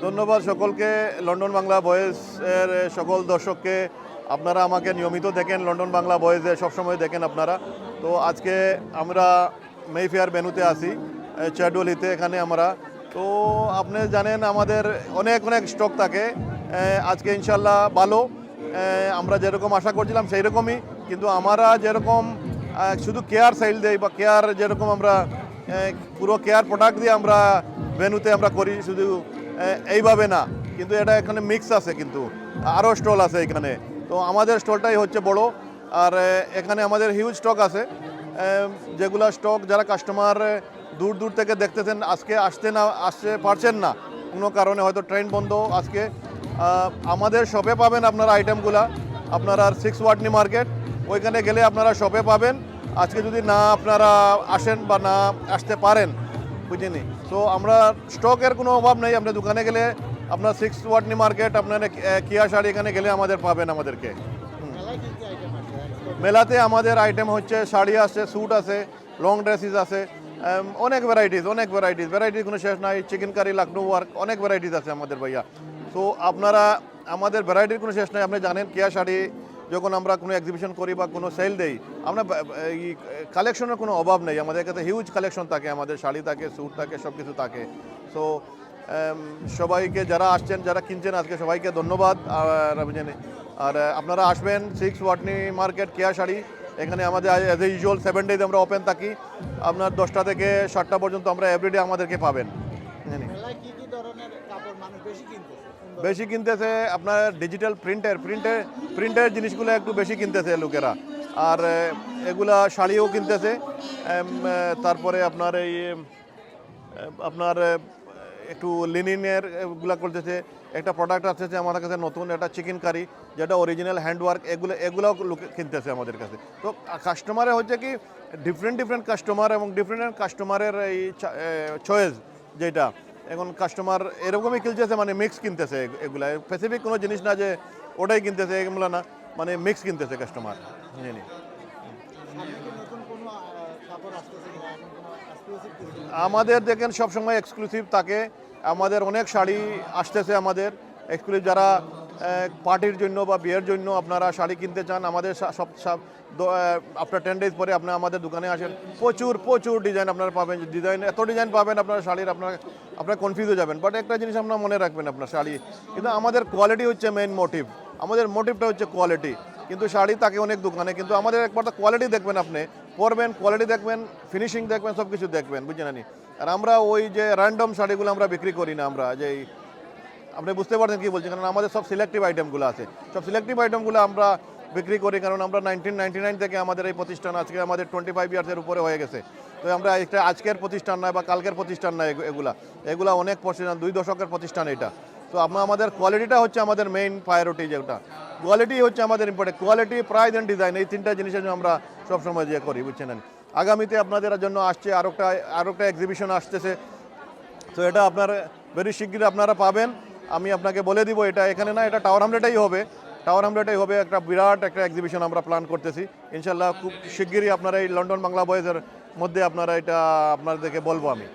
ধন্যবাদ সকলকে, লন্ডন বাংলা ভয়েসের সকল দর্শককে। আপনারা আমাকে নিয়মিত দেখেন, লন্ডন বাংলা ভয়েসে সবসময় দেখেন আপনারা। তো আজকে আমরা মেফেয়ার ভেন্যুতে আছি, চ্যাডওয়েলিতে। এখানে আমরা তো আপনি জানেন আমাদের অনেক অনেক স্টক থাকে। আজকে ইনশাল্লাহ ভালো, আমরা যেরকম আশা করছিলাম সেই রকমই। কিন্তু আমরা যেরকম শুধু কেয়ার সাইল দেই বা কেয়ার যেরকম আমরা পুরো কেয়ার প্রোডাক্ট দিয়ে আমরা ভেন্যুতে আমরা করি, শুধু এইভাবে না, কিন্তু এটা এখানে মিক্স আছে, কিন্তু আরও স্টল আছে এখানে। তো আমাদের স্টলটাই হচ্ছে বড়, আর এখানে আমাদের হিউজ স্টক আছে, যেগুলা স্টক যারা কাস্টমার দূর দূর থেকে দেখতেছেন, আজকে আসতে পারছেন না কোনো কারণে, হয়তো ট্রেন বন্ধ আজকে। আমাদের শপে পাবেন আপনারা আইটেমগুলা, আপনারা 6 ওয়াটনি মার্কেট, ওইখানে গেলে আপনারা শপে পাবেন। আজকে যদি না আপনারা আসেন বা না আসতে পারেন, বুঝিনি, তো আমরা স্টকের কোনো অভাব নেই। আপনার দোকানে গেলে আপনার 6 ওয়াটনি মার্কেট, আপনার কিয়া শাড়ি, এখানে গেলে আমাদের পাবেন আমাদেরকে। মেলাতে আমাদের আইটেম হচ্ছে শাড়ি আছে, স্যুট আছে, লং ড্রেসিস আছে, অনেক ভ্যারাইটিস কোনো শেষ নাই। চিকেন কারি, লখনৌ ওয়ার্ক, অনেক ভ্যারাইটিস আছে আমাদের ভাইয়া। তো আপনারা আমাদের ভ্যারাইটির কোনো শেষ নাই। আপনি জানেন কিয়া শাড়ি যখন আমরা কোনো এক্সিবিশন করি বা কোনো সেল দেই, আমরা এই কালেকশনের কোনো অভাব নেই। আমাদের কাছে হিউজ কালেকশন থাকে, আমাদের শাড়ি থাকে, স্যুট থাকে, সব কিছু থাকে। সো সবাইকে যারা আসছেন, যারা কিনছেন, আজকে সবাইকে ধন্যবাদ। আর আপনারা আসবেন 6 ওয়াটনি মার্কেট, কেয়া শাড়ি। এখানে আমাদের অ্যাজ এ ইউজুয়াল 7 ডেজ আমরা ওপেন থাকি। আপনার 10টা থেকে 7টা পর্যন্ত আমরা এভরিডে আমাদেরকে পাবেন। বেশি কিনতেছে আপনার ডিজিটাল প্রিন্টের জিনিসগুলো একটু বেশি কিনতেছে লোকেরা। আর এগুলা শাড়িও কিনতেছে। তারপরে আপনার একটু লিনিনের এগুলা করতেছে। একটা প্রোডাক্ট আসছে আমাদের কাছে নতুন, একটা চিকেন কারি, যেটা অরিজিনাল হ্যান্ডওয়ার্ক, এগুলোও কিনতেছে আমাদের কাছে। তো কাস্টমারে হচ্ছে কি ডিফারেন্ট কাস্টমার, এবং ডিফারেন্ট কাস্টমারের এই চয়েস, যেটা এখন কাস্টমার এরকমই কিনতেছে, মানে মিক্স কিনতেছে। এগুলা স্পেসিফিক কোনো জিনিস না যে ওটাই কিনতেছে, এগুলো না, মানে মিক্স কিনতেছে কাস্টমার। জানি আমাদের দেখেন সবসময় এক্সক্লুসিভ থাকে। আমাদের অনেক শাড়ি আসতেছে আমাদের এক্সক্লুসিভ, যারা পার্টির জন্য বা বিয়ের জন্য আপনারা শাড়ি কিনতে চান, আমাদের সব আফটার 10 ডেজ পরে আপনারা আমাদের দোকানে আসেন। প্রচুর ডিজাইন আপনারা পাবেন, এত ডিজাইন পাবেন আপনার শাড়ির, আপনারা কনফিউজ হয়ে যাবেন। বাট একটা জিনিস আপনারা মনে রাখবেন, আপনার শাড়ি কিন্তু আমাদের কোয়ালিটি হচ্ছে মেইন মোটিভ। আমাদের মোটিভটা হচ্ছে কোয়ালিটি। কিন্তু শাড়ি থাকে অনেক দোকানে, কিন্তু আমাদের একবার তো কোয়ালিটি দেখবেন, আপনি পরবেন, কোয়ালিটি দেখবেন, ফিনিশিং দেখবেন, সব কিছু দেখবেন, বুঝছেন নি। আর আমরা ওই যে র্যান্ডম শাড়িগুলো আমরা বিক্রি করি না। আমরা যে আপনি বুঝতে পারছেন কী বলছি, কারণ আমাদের সব সিলেক্টিভ আইটেমগুলো আছে, সব সিলেক্টিভ আইটেমগুলো আমরা বিক্রি করি। কারণ আমরা 1999 থেকে আমাদের এই প্রতিষ্ঠান, আজকে আমাদের 25 ইয়ার্সের উপরে হয়ে গেছে। তো আমরা একটা আজকের প্রতিষ্ঠান নয় বা কালকের প্রতিষ্ঠান নয়, এগুলা অনেক প্রতিষ্ঠান, 2 দশকের প্রতিষ্ঠান এটা। তো আমাদের কোয়ালিটিটা হচ্ছে আমাদের মেইন প্রায়োরিটি, যেটা কোয়ালিটি হচ্ছে আমাদের important. Quality, price and design, এই 3টা জিনিসের জন্য আমরা সবসময় যে করি, বুঝছেন। আগামীতে আপনাদের জন্য আসছে আরেকটা এক্সিবিশন আসতেছে। তো এটা আপনার ভেরি শীঘ্রই আপনারা পাবেন। আমি আপনাকে বলে দিব, এটা এখানে না, এটা টাওয়ার হামলেটেই হবে। একটা বিরাট একটা এক্সিবিশন আমরা প্ল্যান করতেছি ইনশাল্লাহ। খুব শিগগিরই আপনারা এই লন্ডন বাংলা বয়েজের মধ্যে আপনারা এটা আপনাদেরকে বলবো আমি।